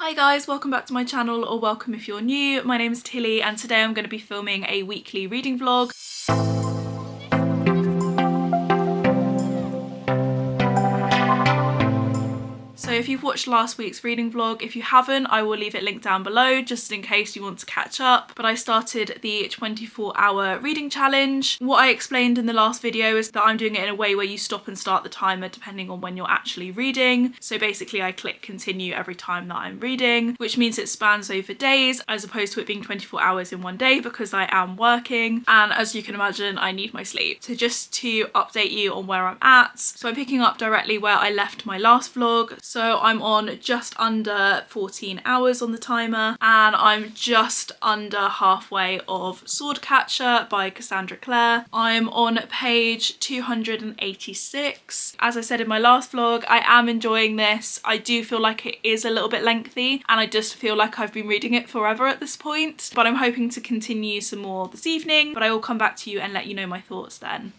Hi guys, welcome back to my channel, or welcome if you're new. My name is Tilly and today I'm going to be filming a weekly reading vlog. So if you've watched last week's reading vlog, if you haven't, I will leave it linked down below just in case you want to catch up. But I started the 24-hour reading challenge. What I explained in the last video is that I'm doing it in a way where you stop and start the timer depending on when you're actually reading. So basically I click continue every time that I'm reading, which means it spans over days as opposed to it being 24 hours in one day because I am working. And as you can imagine, I need my sleep. So just to update you on where I'm at. So I'm picking up directly where I left my last vlog. So I'm on just under 14 hours on the timer and I'm just under halfway of Swordcatcher by Cassandra Clare. I'm on page 286. As I said in my last vlog, I am enjoying this. I do feel like it is a little bit lengthy and I just feel like I've been reading it forever at this point, but I'm hoping to continue some more this evening, but I will come back to you and let you know my thoughts then.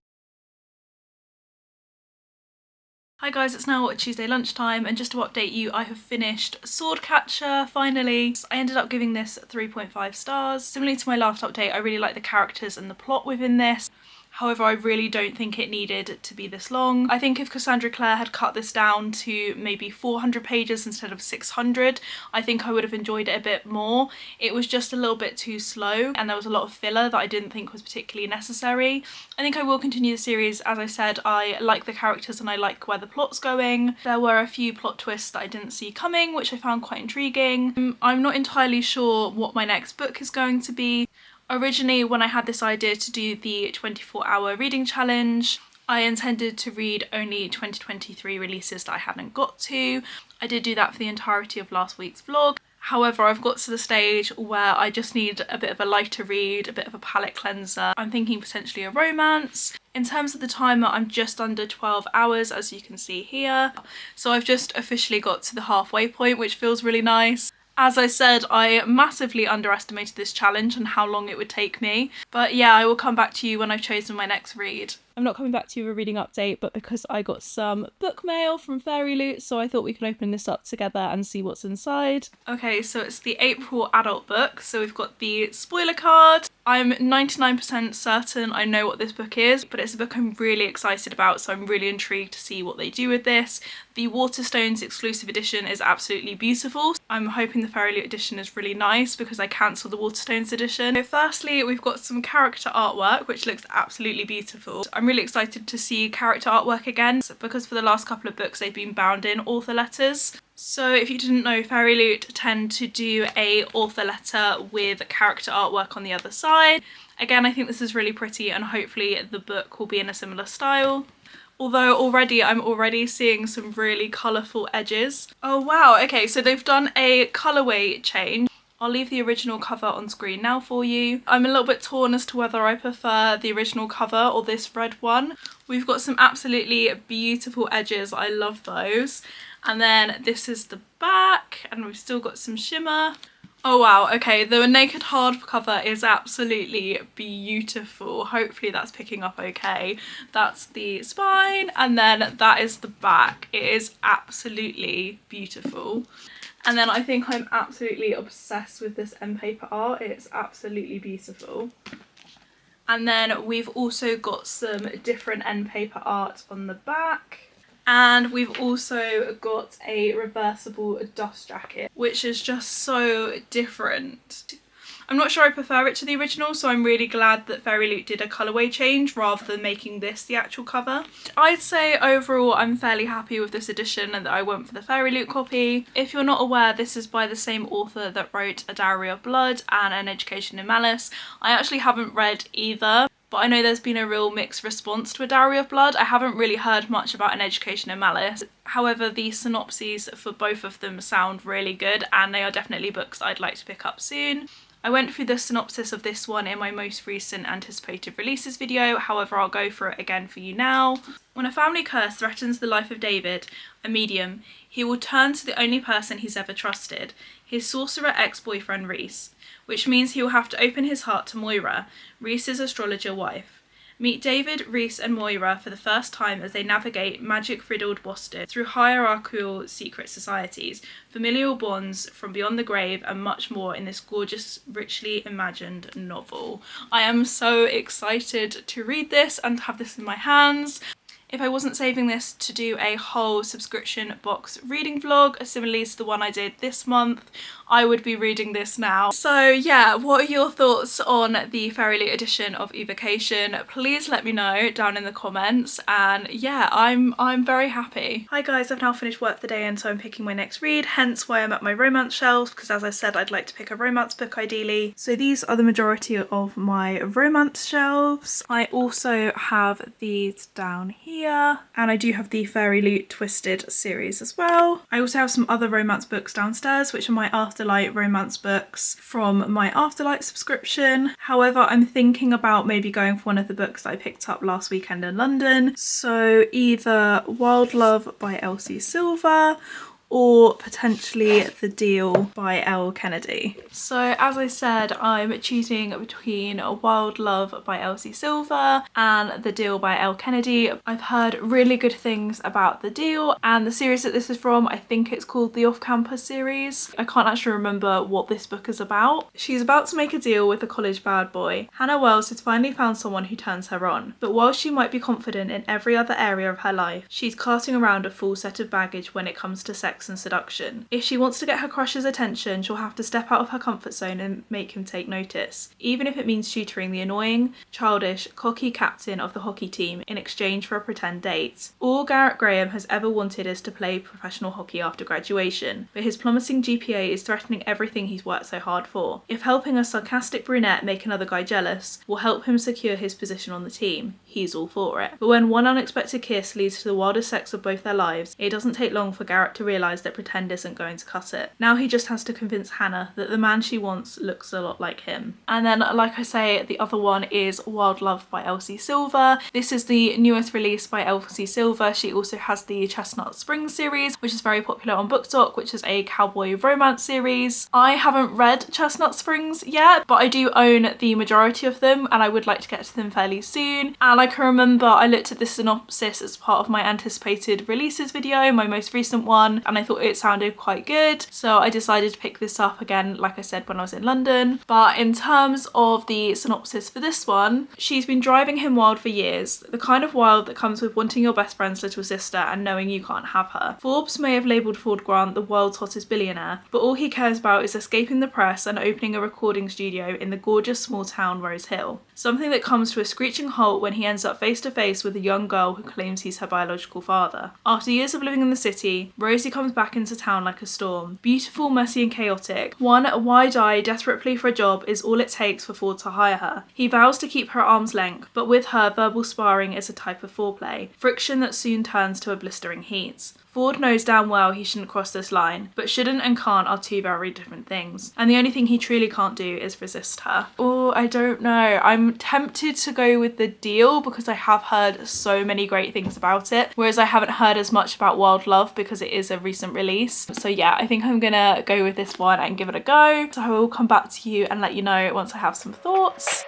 Hi guys, it's now Tuesday lunchtime and just to update you, I have finished Swordcatcher finally. I ended up giving this 3.5 stars. Similarly to my last update, I really like the characters and the plot within this. However, I really don't think it needed to be this long. I think if Cassandra Clare had cut this down to maybe 400 pages instead of 600, I think I would have enjoyed it a bit more. It was just a little bit too slow and there was a lot of filler that I didn't think was particularly necessary. I think I will continue the series. As I said, I like the characters and I like where the plot's going. There were a few plot twists that I didn't see coming, which I found quite intriguing. I'm not entirely sure what my next book is going to be. Originally, when I had this idea to do the 24-hour reading challenge, I intended to read only 2023 releases that I hadn't got to. I did do that for the entirety of last week's vlog. However, I've got to the stage where I just need a bit of a lighter read, a bit of a palette cleanser. I'm thinking potentially a romance. In terms of the timer, I'm just under 12 hours, as you can see here. So I've just officially got to the halfway point, which feels really nice. As I said, I massively underestimated this challenge and how long it would take me. But yeah, I will come back to you when I've chosen my next read. I'm not coming back to you with a reading update, but because I got some book mail from Fairy Loot, so I thought we could open this up together and see what's inside. Okay, so it's the April adult book. So we've got the spoiler card. I'm 99% certain I know what this book is, but it's a book I'm really excited about, so I'm really intrigued to see what they do with this. The Waterstones exclusive edition is absolutely beautiful. I'm hoping the Fairy Loot edition is really nice because I cancelled the Waterstones edition. So firstly, we've got some character artwork, which looks absolutely beautiful. I'm really excited to see character artwork again because for the last couple of books they've been bound in author letters. So if you didn't know, Fairy Loot tend to do a author letter with character artwork on the other side. Again, I think this is really pretty and hopefully the book will be in a similar style. Although I'm already seeing some really colourful edges. Oh wow, okay, so they've done a colourway change. I'll leave the original cover on screen now for you. I'm a little bit torn as to whether I prefer the original cover or this red one. We've got some absolutely beautiful edges, I love those. And then this is the back and we've still got some shimmer. Oh wow, okay, the naked hardcover is absolutely beautiful. Hopefully that's picking up okay. That's the spine and then that is the back. It is absolutely beautiful. And then I think I'm absolutely obsessed with this end paper art. It's absolutely beautiful. And then we've also got some different end paper art on the back. And we've also got a reversible dust jacket, which is just so different. I'm not sure I prefer it to the original, so I'm really glad that Fairy Loot did a colourway change rather than making this the actual cover. I'd say overall I'm fairly happy with this edition and that I went for the Fairy Loot copy. If you're not aware, this is by the same author that wrote A Dowry of Blood and An Education in Malice. I actually haven't read either, but I know there's been a real mixed response to A Dowry of Blood. I haven't really heard much about An Education in Malice. However, the synopses for both of them sound really good and they are definitely books I'd like to pick up soon. I went through the synopsis of this one in my most recent anticipated releases video, however I'll go for it again for you now. When a family curse threatens the life of David, a medium, he will turn to the only person he's ever trusted, his sorcerer ex-boyfriend Reese, which means he will have to open his heart to Moira, Reese's astrologer wife. Meet David, Reese and Moira for the first time as they navigate magic-riddled Boston through hierarchical secret societies, familial bonds from beyond the grave and much more in this gorgeous, richly imagined novel. I am so excited to read this and to have this in my hands. If I wasn't saving this to do a whole subscription box reading vlog, similarly to the one I did this month, I would be reading this now. So yeah, what are your thoughts on the Fairy Loot edition of Evocation? Please let me know down in the comments, and yeah, I'm very happy. Hi guys, I've now finished work for the day and so I'm picking my next read, hence why I'm at my romance shelves, because as I said, I'd like to pick a romance book ideally. So these are the majority of my romance shelves. I also have these down here, and I do have the Fairy Loot Twisted series as well. I also have some other romance books downstairs, which are my Afterlight romance books from my Afterlight subscription. However, I'm thinking about maybe going for one of the books that I picked up last weekend in London. So either Wild Love by Elsie Silver or potentially The Deal by Elle Kennedy. So as I said, I'm choosing between Wild Love by Elsie Silver and The Deal by Elle Kennedy. I've heard really good things about The Deal, and the series that this is from, I think it's called the Off-Campus series. I can't actually remember what this book is about. She's about to make a deal with a college bad boy. Hannah Wells has finally found someone who turns her on, but while she might be confident in every other area of her life, she's carting around a full set of baggage when it comes to sex and seduction. If she wants to get her crush's attention, she'll have to step out of her comfort zone and make him take notice, even if it means tutoring the annoying, childish, cocky captain of the hockey team in exchange for a pretend date. All Garrett Graham has ever wanted is to play professional hockey after graduation, but his plummeting GPA is threatening everything he's worked so hard for. If helping a sarcastic brunette make another guy jealous will help him secure his position on the team, he's all for it. But when one unexpected kiss leads to the wildest sex of both their lives, it doesn't take long for Garrett to realise that pretend isn't going to cut it. Now he just has to convince Hannah that the man she wants looks a lot like him. And then, like I say, the other one is Wild Love by Elsie Silver. This is the newest release by Elsie Silver. She also has the Chestnut Springs series, which is very popular on BookTok, which is a cowboy romance series. I haven't read Chestnut Springs yet, but I do own the majority of them and I would like to get to them fairly soon. And I can remember I looked at this synopsis as part of my anticipated releases video, my most recent one, and I thought it sounded quite good, so I decided to pick this up again, like I said, when I was in London. But in terms of the synopsis for this one, she's been driving him wild for years, the kind of wild that comes with wanting your best friend's little sister and knowing you can't have her. Forbes may have labelled Ford Grant the world's hottest billionaire, but all he cares about is escaping the press and opening a recording studio in the gorgeous small town Rose Hill. Something that comes to a screeching halt when he ends up face to face with a young girl who claims he's her biological father. After years of living in the city, Rosie comes back into town like a storm. Beautiful, messy and chaotic. One wide-eyed, desperate plea for a job is all it takes for Ford to hire her. He vows to keep her at arm's length, but with her, verbal sparring is a type of foreplay, friction that soon turns to a blistering heat. Ford knows damn well he shouldn't cross this line, but shouldn't and can't are two very different things, and the only thing he truly can't do is resist her. Oh, I don't know. I'm tempted to go with The Deal because I have heard so many great things about it, whereas I haven't heard as much about Wild Love because it is a recent release. So yeah, I think I'm gonna go with this one and give it a go. So I will come back to you and let you know once I have some thoughts.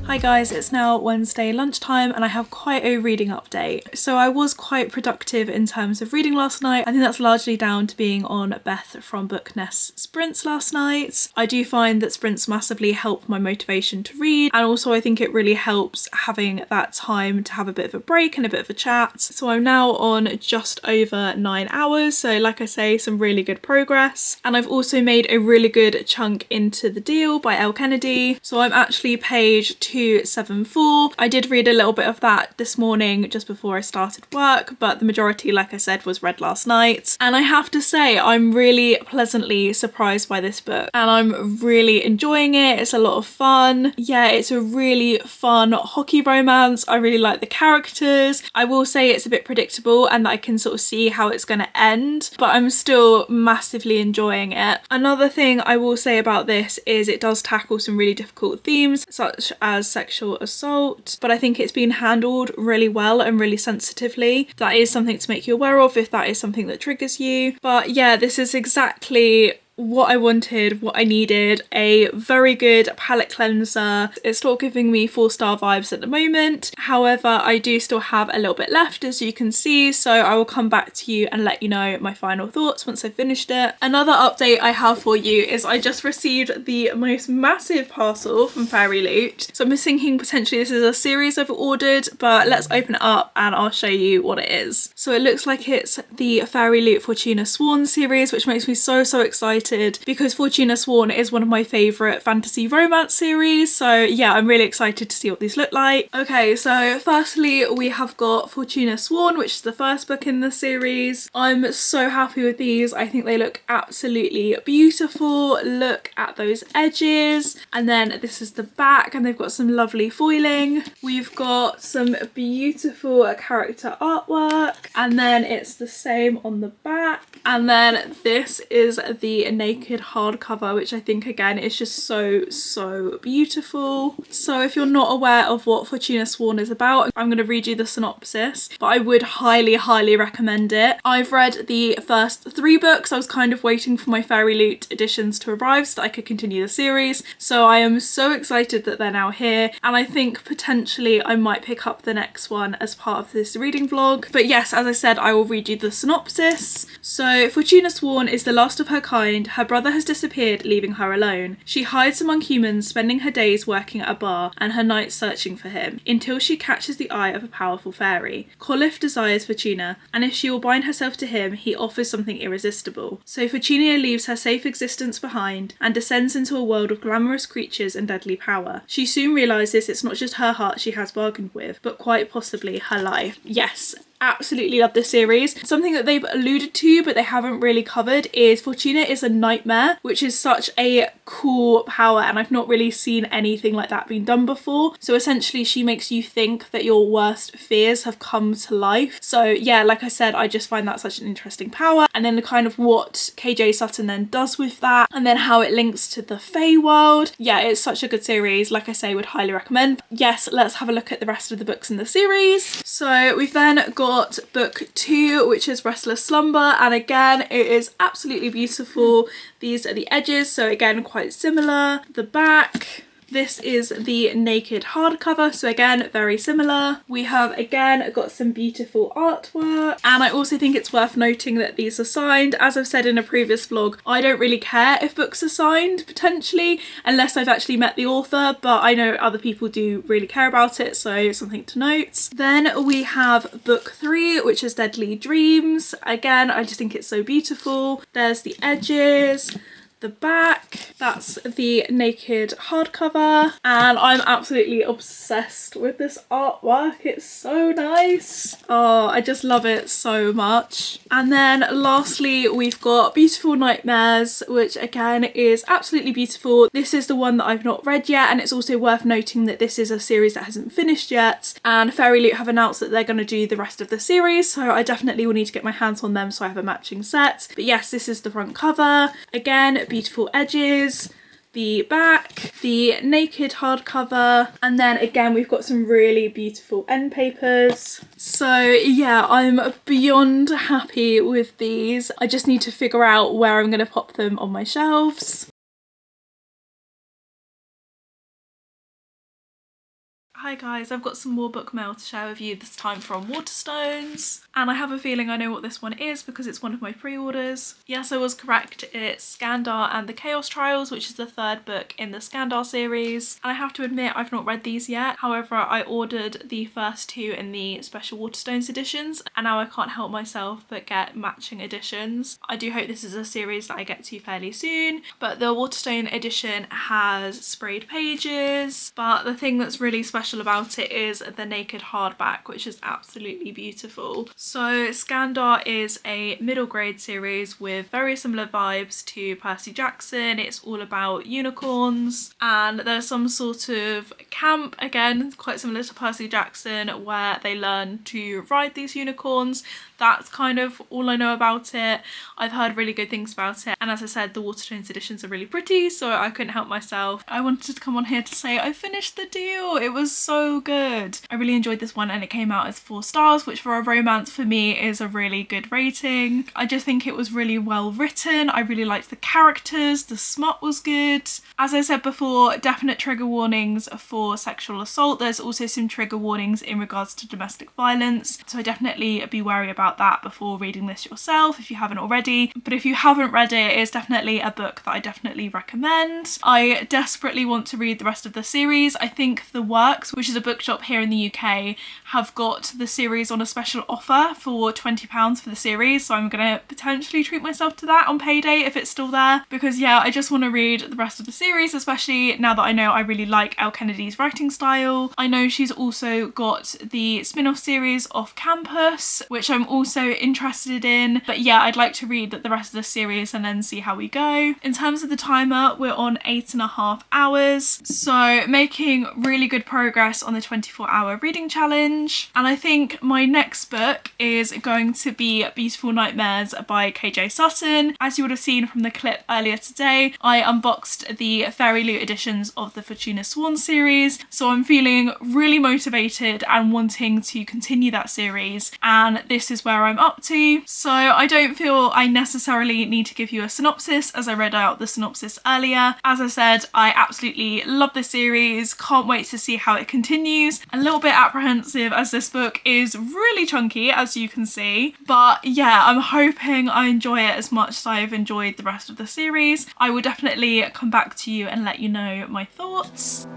Hi guys, it's now Wednesday lunchtime and I have quite a reading update. So I was quite productive in terms of reading last night. I think that's largely down to being on Beth from Book Nest sprints last night. I do find that sprints massively help my motivation to read, and also I think it really helps having that time to have a bit of a break and a bit of a chat. So I'm now on just over 9 hours, so like I say, some really good progress. And I've also made a really good chunk into The Deal by Elle Kennedy. So I'm actually page 2 274. I did read a little bit of that this morning just before I started work, but the majority, like I said, was read last night. And I have to say, I'm really pleasantly surprised by this book and I'm really enjoying it. It's a lot of fun. Yeah, it's a really fun hockey romance. I really like the characters. I will say it's a bit predictable and that I can sort of see how it's going to end, but I'm still massively enjoying it. Another thing I will say about this is it does tackle some really difficult themes such as sexual assault, but I think it's been handled really well and really sensitively. That is something to make you aware of if that is something that triggers you. But yeah, this is exactly what I wanted, what I needed. A very good palette cleanser. It's not giving me 4-star vibes at the moment. However, I do still have a little bit left, as you can see, so I will come back to you and let you know my final thoughts once I've finished it. Another update I have for you is I just received the most massive parcel from Fairy Loot. So I'm thinking potentially this is a series I've ordered, but let's open it up and I'll show you what it is. So it looks like it's the Fairy Loot Fortuna Sworn series, which makes me so excited because Fortuna Sworn is one of my favourite fantasy romance series. So yeah, I'm really excited to see what these look like. Okay, so firstly we have got Fortuna Sworn, which is the first book in the series. I'm so happy with these. I think they look absolutely beautiful. Look at those edges. And then this is the back and they've got some lovely foiling. We've got some beautiful character artwork and then it's the same on the back. And then this is the naked hardcover, which I think again is just so beautiful. So if you're not aware of what Fortuna Sworn is about, I'm going to read you the synopsis, but I would highly recommend it. I've read the first 3 books. I was kind of waiting for my Fairy Loot editions to arrive so that I could continue the series. So I am so excited that they're now here, and I think potentially I might pick up the next one as part of this reading vlog. But yes, as I said, I will read you the synopsis. So Fortuna Sworn is the last of her kind. Her brother has disappeared, leaving her alone. She hides among humans, spending her days working at a bar and her nights searching for him, until she catches the eye of a powerful fairy. Corlif desires Fortuna, and if she will bind herself to him, he offers something irresistible. So Fortuna leaves her safe existence behind and descends into a world of glamorous creatures and deadly power. She soon realises it's not just her heart she has bargained with, but quite possibly her life. Yes, absolutely love this series. Something that they've alluded to but they haven't really covered is Fortuna is a nightmare, which is such a cool power, and I've not really seen anything like that being done before. So essentially she makes you think that your worst fears have come to life. So yeah, like I said, I just find that such an interesting power, and then the kind of what KJ Sutton then does with that, and then how it links to the Feywild. Yeah, it's such a good series. Like I say, would highly recommend. Yes, let's have a look at the rest of the books in the series. So we've then got book 2, which is Restless Slumber, and again it is absolutely beautiful. These are the edges, so again quite similar. The back, this is the naked hardcover, so again very similar. We have again got some beautiful artwork, and I also think it's worth noting that these are signed. As I've said in a previous vlog, I don't really care if books are signed potentially unless I've actually met the author, but I know other people do really care about it, so something to note. Then we have book 3, which is Deadly Dreams. Again, I just think it's so beautiful. There's the edges, the back, that's the naked hardcover, and I'm absolutely obsessed with this artwork. It's so nice. Oh, I just love it so much. And then lastly we've got Beautiful Nightmares, which again is absolutely beautiful. This is the one that I've not read yet, and it's also worth noting that this is a series that hasn't finished yet, and Fairy Loot have announced that they're going to do the rest of the series, so I definitely will need to get my hands on them so I have a matching set. But yes, this is the front cover. Again, beautiful edges, the back, the naked hardcover, and then again we've got some really beautiful end papers. So yeah, I'm beyond happy with these. I just need to figure out where I'm going to pop them on my shelves. Hi guys, I've got some more book mail to share with you, this time from Waterstones. And I have a feeling I know what this one is because it's one of my pre-orders. Yes, I was correct. It's Skandar and the Chaos Trials, which is the third book in the Skandar series. And I have to admit, I've not read these yet. However, I ordered the first two in the special Waterstones editions, and now I can't help myself but get matching editions. I do hope this is a series that I get to fairly soon, but the Waterstone edition has sprayed pages, but the thing that's really special about it is the naked hardback, which is absolutely beautiful. So Skandar is a middle grade series with very similar vibes to Percy Jackson. It's all about unicorns, and there's some sort of camp, again quite similar to Percy Jackson, where they learn to ride these unicorns. That's kind of all I know about it. I've heard really good things about it, and as I said, the Waterstones editions are really pretty, so I couldn't help myself. I wanted to come on here to say I finished the deal. It was so good. I really enjoyed this one, and it came out as 4 stars, which for a romance for me is a really good rating. I just think it was really well written. I really liked the characters. The smut was good. As I said before, definite trigger warnings for sexual assault. There's also some trigger warnings in regards to domestic violence, so I definitely be wary about that before reading this yourself if you haven't already. But if you haven't read it, it's definitely a book that I definitely recommend. I desperately want to read the rest of the series. I think The Works, which is a bookshop here in the UK, have got the series on a special offer for £20 for the series, so I'm gonna potentially treat myself to that on payday if it's still there, because yeah, I just want to read the rest of the series, especially now that I know I really like Elle Kennedy's writing style. I know she's also got the spin-off series Off Campus, which I'm also interested in, but yeah, I'd like to read the rest of the series and then see how we go. In terms of the timer, we're on 8.5 hours, so making really good progress on the 24-hour reading challenge. And I think my next book is going to be Beautiful Nightmares by KJ Sutton. As you would have seen from the clip earlier today, I unboxed the Fairy Loot editions of the Fortuna Sworn series, so I'm feeling really motivated and wanting to continue that series, and this is where I'm up to. So I don't feel I necessarily need to give you a synopsis, as I read out the synopsis earlier. As I said, I absolutely love this series, can't wait to see how it continues. A little bit apprehensive as this book is really chunky, as you can see, but yeah, I'm hoping I enjoy it as much as I've enjoyed the rest of the series. I will definitely come back to you and let you know my thoughts.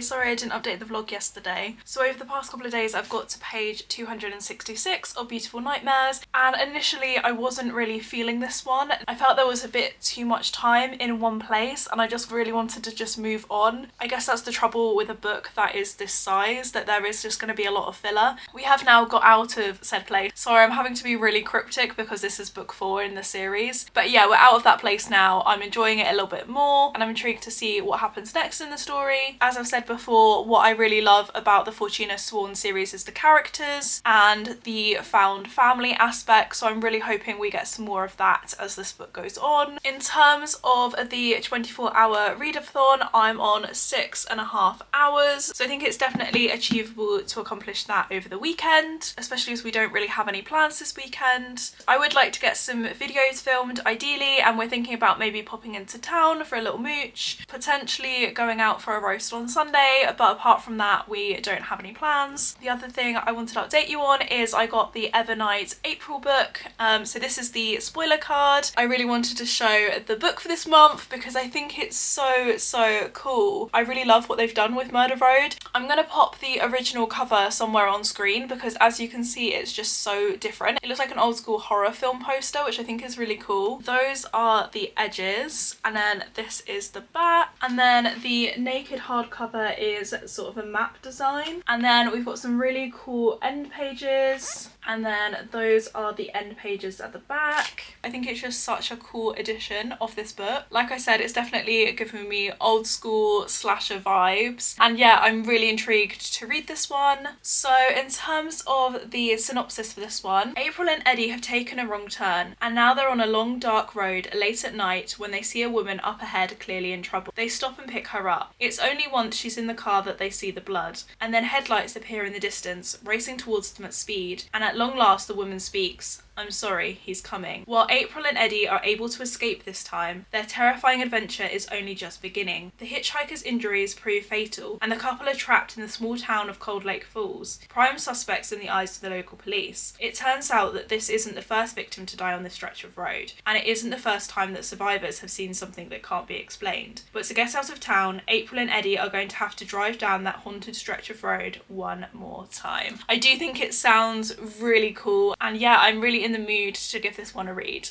Sorry I didn't update the vlog yesterday. So over the past couple of days I've got to page 266 of Beautiful Nightmares, and initially I wasn't really feeling this one. I felt there was a bit too much time in one place and I just really wanted to just move on. I guess that's the trouble with a book that is this size, that there is just going to be a lot of filler. We have now got out of said place. Sorry, I'm having to be really cryptic because this is book 4 in the series. But yeah, we're out of that place now. I'm enjoying it a little bit more and I'm intrigued to see what happens next in the story. As I've said before, what I really love about the Fortuna Sworn series is the characters and the found family aspect, so I'm really hoping we get some more of that as this book goes on. In terms of the 24-hour readathon, I'm on 6.5 hours, so I think it's definitely achievable to accomplish that over the weekend, especially as we don't really have any plans this weekend. I would like to get some videos filmed ideally, and we're thinking about maybe popping into town for a little mooch, potentially going out for a roast on Sunday, but apart from that we don't have any plans. The other thing I wanted to update you on is I got the Evernight April book. So this is the spoiler card. I really wanted to show the book for this month because I think it's so cool. I really love what they've done with Murder Road. I'm gonna pop the original cover somewhere on screen because as you can see it's just so different. It looks like an old school horror film poster, which I think is really cool. Those are the edges, and then this is the back, and then the naked hardcover is sort of a map design, and then we've got some really cool end pages, And then those are the end pages at the back. I think it's just such a cool edition of this book. Like I said, it's definitely giving me old school slasher vibes. And yeah, I'm really intrigued to read this one. So in terms of the synopsis for this one, April and Eddie have taken a wrong turn, and now they're on a long dark road late at night when they see a woman up ahead clearly in trouble. They stop and pick her up. It's only once she's in the car that they see the blood, and then headlights appear in the distance, racing towards them at speed, and at long last the woman speaks. "I'm sorry, he's coming." While April and Eddie are able to escape this time, their terrifying adventure is only just beginning. The hitchhiker's injuries prove fatal, and the couple are trapped in the small town of Cold Lake Falls, prime suspects in the eyes of the local police. It turns out that this isn't the first victim to die on this stretch of road, and it isn't the first time that survivors have seen something that can't be explained. But to get out of town, April and Eddie are going to have to drive down that haunted stretch of road one more time. I do think it sounds really cool, and yeah, I'm really in the mood to give this one a read.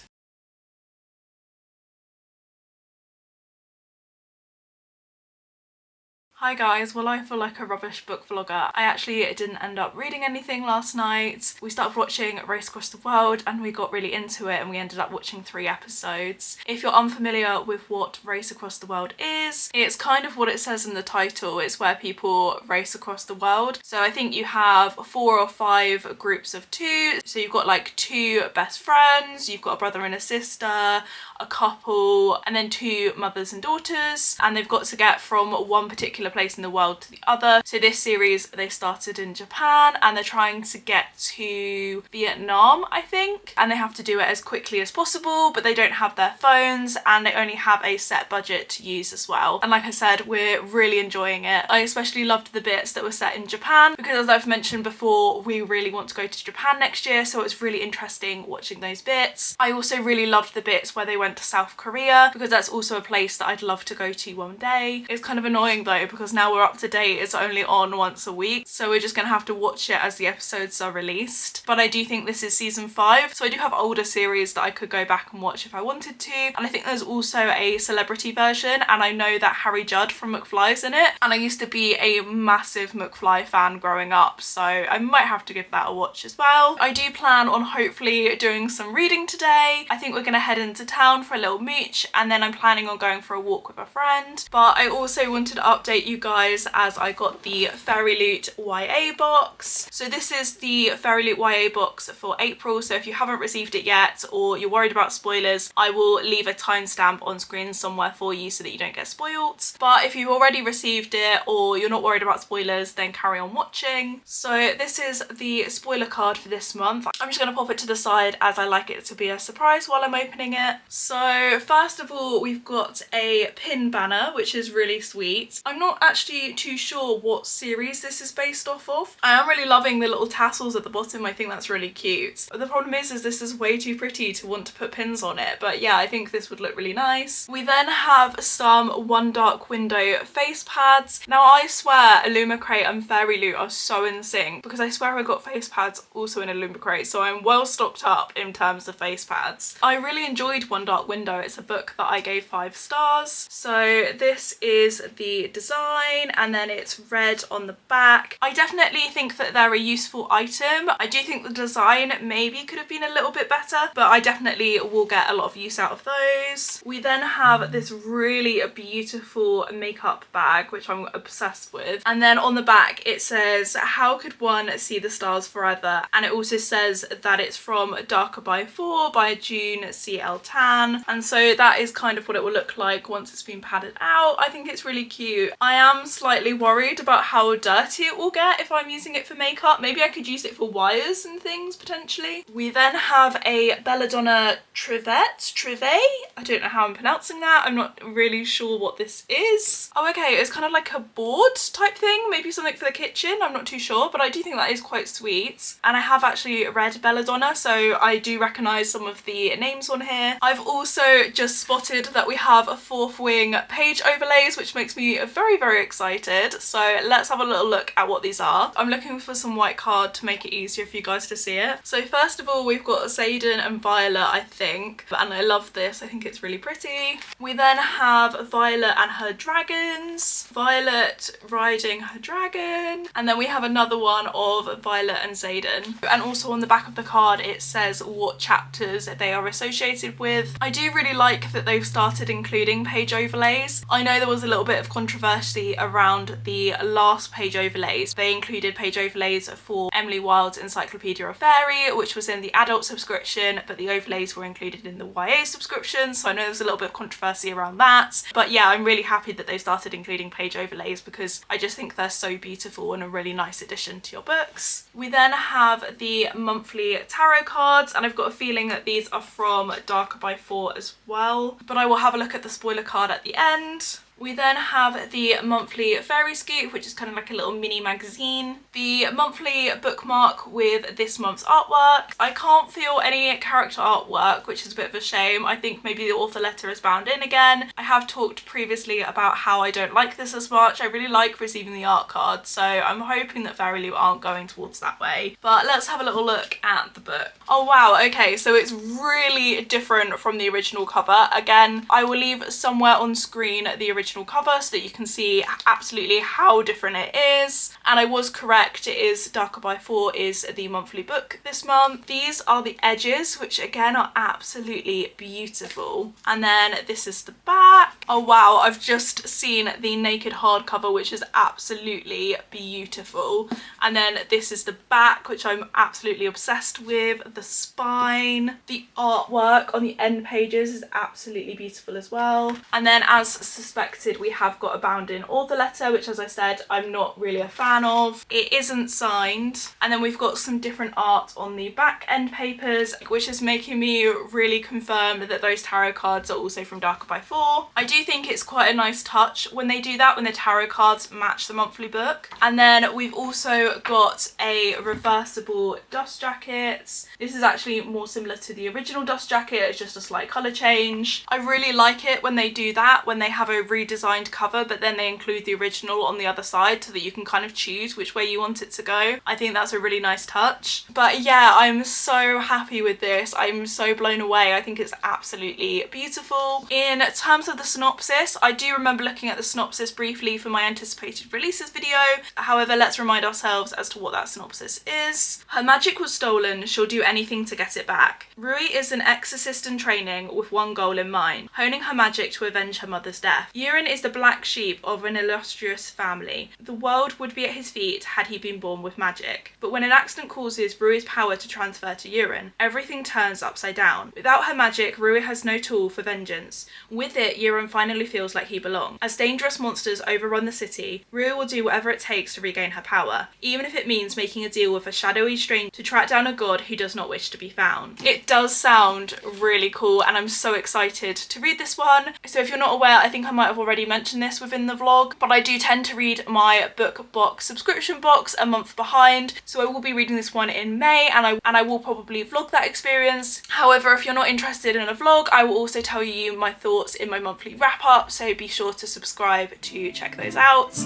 Hi guys, well I feel like a rubbish book vlogger. I actually didn't end up reading anything last night. We started watching Race Across the World and we got really into it and we ended up watching 3 episodes. If you're unfamiliar with what Race Across the World is, it's kind of what it says in the title. It's where people race across the world. So I think you have 4 or 5 groups of 2. So you've got like 2 best friends, you've got a brother and a sister, a couple, and then 2 mothers and daughters, and they've got to get from one particular place in the world to the other. So this series, they started in Japan and they're trying to get to Vietnam, I think, and they have to do it as quickly as possible, but they don't have their phones and they only have a set budget to use as well. And like I said, we're really enjoying it. I especially loved the bits that were set in Japan because, as I've mentioned before, we really want to go to Japan next year, so it was really interesting watching those bits. I also really loved the bits where they went to South Korea because that's also a place that I'd love to go to one day. It's kind of annoying though because now we're up to date, it's only on once a week, so we're just gonna have to watch it as the episodes are released. But I do think this is season 5, so I do have older series that I could go back and watch if I wanted to, and I think there's also a celebrity version, and I know that Harry Judd from McFly's in it, and I used to be a massive McFly fan growing up, so I might have to give that a watch as well. I do plan on hopefully doing some reading today. I think we're gonna head into town for a little mooch, and then I'm planning on going for a walk with a friend. But I also wanted to update you guys as I got the Fairy Loot YA box. So this is the Fairy Loot YA box for April, so if you haven't received it yet or you're worried about spoilers, I will leave a timestamp on screen somewhere for you so that you don't get spoiled. But if you've already received it or you're not worried about spoilers, then carry on watching. So this is the spoiler card for this month. I'm just going to pop it to the side as I like it to be a surprise while I'm opening it. So first of all, we've got a pin banner, which is really sweet. I'm not actually too sure what series this is based off of. I am really loving the little tassels at the bottom. I think that's really cute. But the problem is this is way too pretty to want to put pins on it. But yeah, I think this would look really nice. We then have some One Dark Window face pads. Now I swear Illumicrate and Fairy Loot are so in sync because I swear I got face pads also in Illumicrate, so I'm well stocked up in terms of face pads. I really enjoyed One Dark Window. It's a book that I gave 5 stars. So this is the design and then it's red on the back. I definitely think that they're a useful item. I do think the design maybe could have been a little bit better, but I definitely will get a lot of use out of those. We then have this really beautiful makeup bag, which I'm obsessed with. And then on the back it says, "How could one see the stars forever?" And it also says that it's from Darker by 4 by June CL Tan. And so that is kind of what it will look like once it's been padded out. I think it's really cute. I am slightly worried about how dirty it will get if I'm using it for makeup. Maybe I could use it for wires and things potentially. We then have a Belladonna Trivet. I don't know how I'm pronouncing that. I'm not really sure what this is. Oh, okay, it's kind of like a board type thing, maybe something for the kitchen. I'm not too sure, but I do think that is quite sweet. And I have actually read Belladonna, so I do recognise some of the names on here. I've also just spotted that we have a Fourth Wing page overlays, which makes me very very excited. So let's have a little look at what these are. I'm looking for some white card to make it easier for you guys to see it. So first of all, we've got Xaden and Violet, I think, and I love this. I think it's really pretty. We then have Violet and her dragons, Violet riding her dragon, and then we have another one of Violet and Xaden. And also on the back of the card it says what chapters they are associated with. I do really like that they've started including page overlays. I know there was a little bit of controversy around the last page overlays. They included page overlays for Emily Wilde's Encyclopedia of Fairy, which was in the adult subscription, but the overlays were included in the YA subscription, so I know there was a little bit of controversy around that. But yeah, I'm really happy that they started including page overlays because I just think they're so beautiful and a really nice addition to your books. We then have the monthly tarot cards, and I've got a feeling that these are from Darker by 4 as well, but I will have a look at the spoiler card at the end. We then have the monthly Fairy Scoop, which is kind of like a little mini magazine. The monthly bookmark with this month's artwork. I can't feel any character artwork, which is a bit of a shame. I think maybe the author letter is bound in again. I have talked previously about how I don't like this as much. I really like receiving the art cards, so I'm hoping that FairyLoot aren't going towards that way. But let's have a little look at the book. Oh wow, okay, so it's really different from the original cover. Again, I will leave somewhere on screen the original cover so that you can see absolutely how different it is. And I was correct, it is Darker by 4 is the monthly book this month. These are the edges, which again are absolutely beautiful. And then this is the back. Oh wow, I've just seen the naked hardcover, which is absolutely beautiful. And then this is the back, which I'm absolutely obsessed with. The spine, the artwork on the end pages is absolutely beautiful as well. And then as suspected, we have got a bound in author letter, which as I said, I'm not really a fan of. It isn't signed. And then we've got some different art on the back end papers, which is making me really confirm that those tarot cards are also from Darker by 4. I do think it's quite a nice touch when they do that, when the tarot cards match the monthly book. And then we've also got a reversible dust jacket. This is actually more similar to the original dust jacket, it's just a slight colour change. I really like it when they do that, when they have a redesigned cover but then they include the original on the other side so that you can kind of choose which way you want it to go. I think that's a really nice touch. But yeah, I'm so happy with this. I'm so blown away. I think it's absolutely beautiful. In terms of the synopsis, I do remember looking at the synopsis briefly for my anticipated releases video. However, let's remind ourselves as to what that synopsis is. Her magic was stolen, she'll do anything to get it back. Rui is an exorcist in training with one goal in mind, honing her magic to avenge her mother's death. Urine is the black sheep of an illustrious family. The world would be at his feet had he been born with magic. But when an accident causes Rui's power to transfer to Urine, everything turns upside down. Without her magic, Rui has no tool for vengeance. With it, Urine finally feels like he belongs. As dangerous monsters overrun the city, Rui will do whatever it takes to regain her power, even if it means making a deal with a shadowy stranger to track down a god who does not wish to be found. It does sound really cool and I'm so excited to read this one. So if you're not aware, I think I might have already mentioned this within the vlog, but I do tend to read my book box subscription box a month behind, so I will be reading this one in May and I will probably vlog that experience. However, if you're not interested in a vlog, I will also tell you my thoughts in my monthly wrap up, so be sure to subscribe to check those out.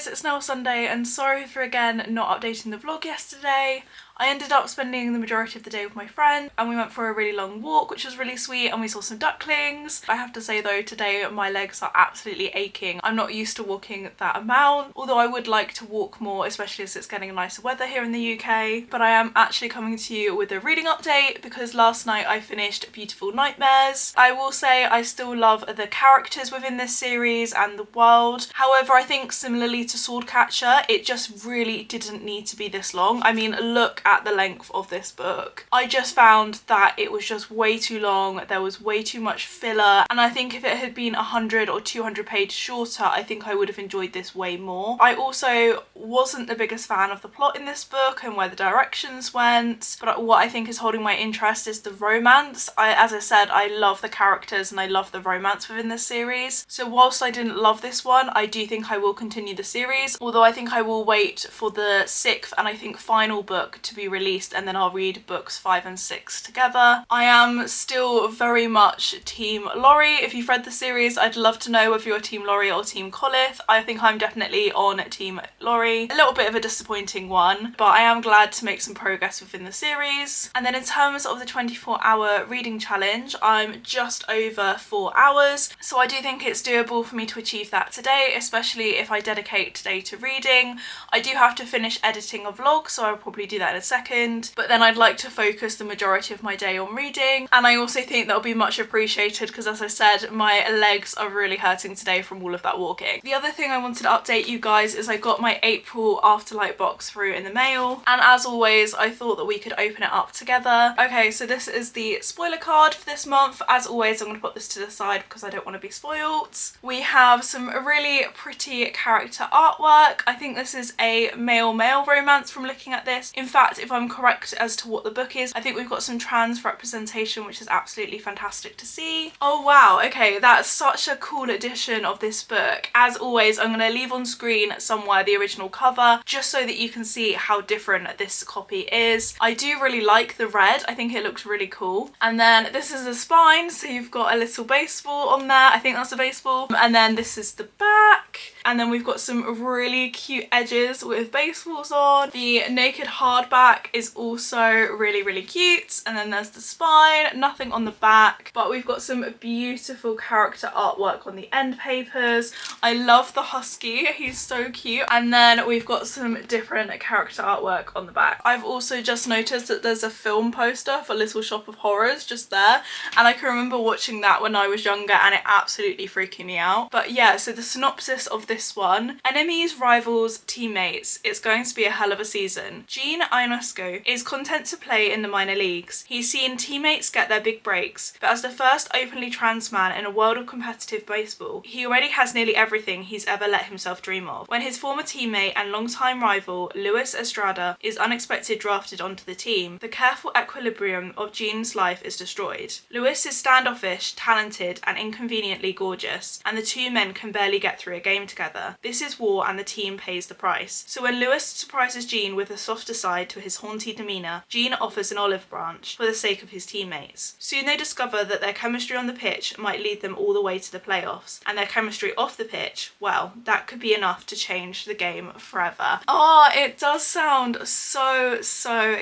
It's now Sunday and sorry for again not updating the vlog yesterday. I ended up spending the majority of the day with my friend and we went for a really long walk, which was really sweet, and we saw some ducklings. I have to say though, today my legs are absolutely aching. I'm not used to walking that amount, although I would like to walk more, especially as it's getting nicer weather here in the UK. But I am actually coming to you with a reading update because last night I finished Beautiful Nightmares. I will say I still love the characters within this series and the world. However, I think similarly to Swordcatcher, it just really didn't need to be this long. I mean, look at the length of this book. I just found that it was just way too long, there was way too much filler, and I think if it had been 100 or 200 pages shorter, I think I would have enjoyed this way more. I also wasn't the biggest fan of the plot in this book and where the directions went, but what I think is holding my interest is the romance. As I said, I love the characters and I love the romance within this series. So whilst I didn't love this one, I do think I will continue the series, although I think I will wait for the 6th and I think final book to be released, and then I'll read books 5 and 6 together. I am still very much team Laurie. If you've read the series, I'd love to know whether you're team Laurie or team Colith. I think I'm definitely on team Laurie. A little bit of a disappointing one, but I am glad to make some progress within the series. And then in terms of the 24-hour reading challenge, I'm just over 4 hours, so I do think it's doable for me to achieve that today, especially if I dedicate today to reading. I do have to finish editing a vlog, so I'll probably do that in a second, but then I'd like to focus the majority of my day on reading, and I also think that'll be much appreciated because, as I said, my legs are really hurting today from all of that walking. The other thing I wanted to update you guys is I got my April Afterlight box through in the mail, and as always I thought that we could open it up together. Okay, so this is the spoiler card for this month. As always, I'm going to put this to the side because I don't want to be spoiled. We have some really pretty character artwork. I think this is a male-male romance from looking at this. In fact, if I'm correct as to what the book is, I think we've got some trans representation, which is absolutely fantastic to see. Oh wow, okay, that's such a cool edition of this book. As always, I'm going to leave on screen somewhere the original cover just so that you can see how different this copy is. I do really like the red, I think it looks really cool. And then this is the spine, so you've got a little baseball on there, I think that's a baseball. And then this is the back, and then we've got some really cute edges with baseballs on. The naked hardback is also really cute, and then there's the spine, nothing on the back, but we've got some beautiful character artwork on the end papers. I love the husky, he's so cute. And then we've got some different character artwork on the back. I've also just noticed that there's a film poster for Little Shop of Horrors just there, and I can remember watching that when I was younger and it absolutely freaking me out. But yeah, so the synopsis of this one: enemies, rivals, teammates, it's going to be a hell of a season. Gene Ionesco is content to play in the minor leagues. He's seen teammates get their big breaks, but as the first openly trans man in a world of competitive baseball, he already has nearly everything he's ever let himself dream of. When his former teammate and longtime rival, Luis Estrada, is unexpectedly drafted onto the team, the careful equilibrium of Gene's life is destroyed. Luis is standoffish, talented, and inconveniently gorgeous, and the two men can barely get through a game together. This is war, and the team pays the price. So when Luis surprises Gene with a softer side to his haughty demeanour, Gene offers an olive branch for the sake of his teammates. Soon they discover that their chemistry on the pitch might lead them all the way to the playoffs, and their chemistry off the pitch, well, that could be enough to change the game forever. Oh, it does sound so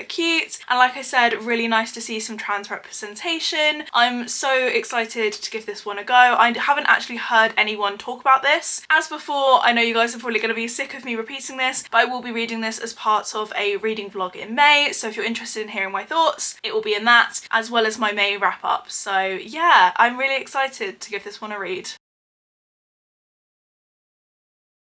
cute, and like I said, really nice to see some trans representation. I'm so excited to give this one a go. I haven't actually heard anyone talk about this. As before, I know you guys are probably going to be sick of me repeating this, but I will be reading this as part of a reading vlog in May, so if you're interested in hearing my thoughts, it will be in that, as well as my May wrap up. So yeah, I'm really excited to give this one a read.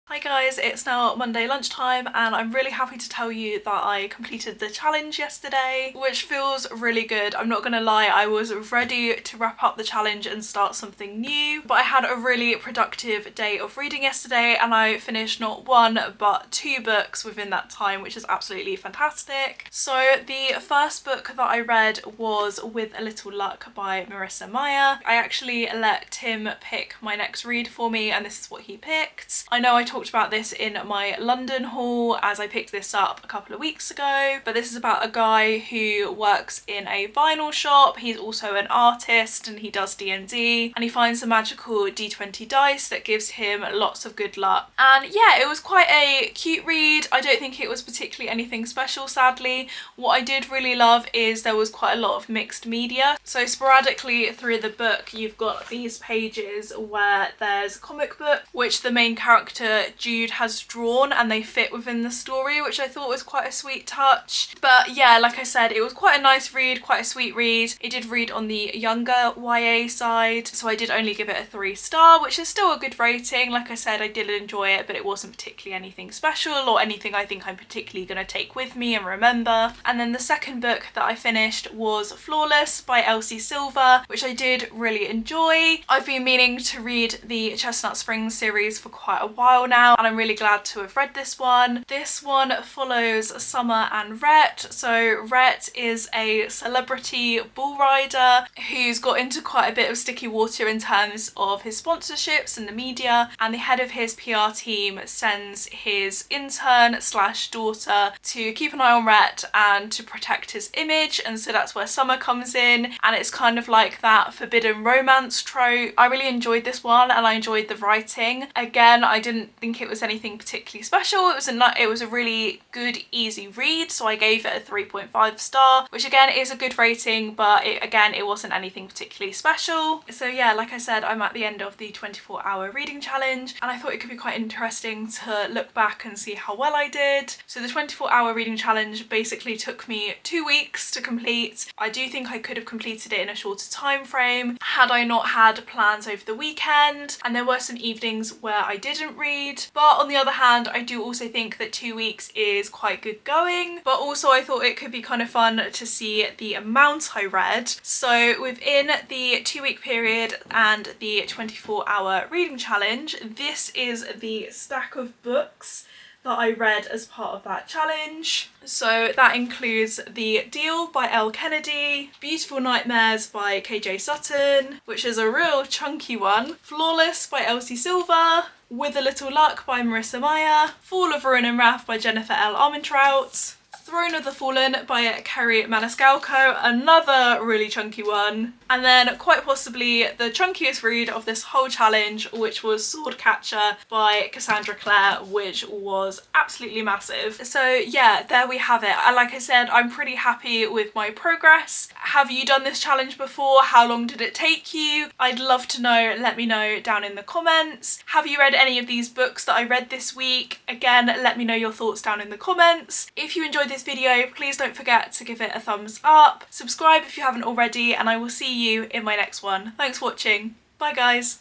Hi guys, it's now Monday lunchtime and I'm really happy to tell you that I completed the challenge yesterday, which feels really good. I'm not gonna lie, I was ready to wrap up the challenge and start something new, but I had a really productive day of reading yesterday and I finished not one but 2 books within that time, which is absolutely fantastic. So the first book that I read was With a Little Luck by Marissa Meyer. I actually let Tim pick my next read for me and this is what he picked. I know I talked about this in my London haul as I picked this up a couple of weeks ago, but this is about a guy who works in a vinyl shop. He's also an artist and he does D&D, and he finds a magical D20 dice that gives him lots of good luck. And yeah, it was quite a cute read. I don't think it was particularly anything special, sadly. What I did really love is there was quite a lot of mixed media. So sporadically through the book you've got these pages where there's a comic book which the main character that Jude has drawn and they fit within the story, which I thought was quite a sweet touch. But yeah, like I said, it was quite a nice read, quite a sweet read. It did read on the younger YA side, so I did only give it a 3-star, which is still a good rating. Like I said, I did enjoy it, but it wasn't particularly anything special or anything I think I'm particularly going to take with me and remember. And then the second book that I finished was Flawless by Elsie Silver, which I did really enjoy. I've been meaning to read the Chestnut Springs series for quite a while now, and I'm really glad to have read this one. This one follows Summer and Rhett. So Rhett is a celebrity bull rider who's got into quite a bit of sticky water in terms of his sponsorships and the media, and the head of his PR team sends his intern slash daughter to keep an eye on Rhett and to protect his image, and so that's where Summer comes in, and it's kind of like that forbidden romance trope. I really enjoyed this one and I enjoyed the writing. Again, I didn't think it was anything particularly special. It was a really good, easy read, so I gave it a 3.5 star, which again is a good rating, but it wasn't anything particularly special. So yeah, like I said, I'm at the end of the 24-hour reading challenge, and I thought it could be quite interesting to look back and see how well I did. So the 24-hour reading challenge basically took me 2 weeks to complete. I do think I could have completed it in a shorter time frame had I not had plans over the weekend, and there were some evenings where I didn't read. But on the other hand, I do also think that 2 weeks is quite good going, but also I thought it could be kind of fun to see the amount I read. So within the 2-week period and the 24-hour reading challenge, this is the stack of books that I read as part of that challenge. So that includes The Deal by Elle Kennedy, Beautiful Nightmares by KJ Sutton, which is a real chunky one, Flawless by Elsie Silver, With a Little Luck by Marissa Meyer, Fall of Ruin and Wrath by Jennifer L. Armentrout, Throne of the Fallen by Kerry Maniscalco, another really chunky one, and then quite possibly the chunkiest read of this whole challenge, which was Swordcatcher by Cassandra Clare, which was absolutely massive. So yeah, there we have it. And like I said, I'm pretty happy with my progress. Have you done this challenge before? How long did it take you? I'd love to know. Let me know down in the comments. Have you read any of these books that I read this week? Again, let me know your thoughts down in the comments. If you enjoyed this video, please don't forget to give it a thumbs up, subscribe if you haven't already, and I will see you in my next one. Thanks for watching. Bye guys.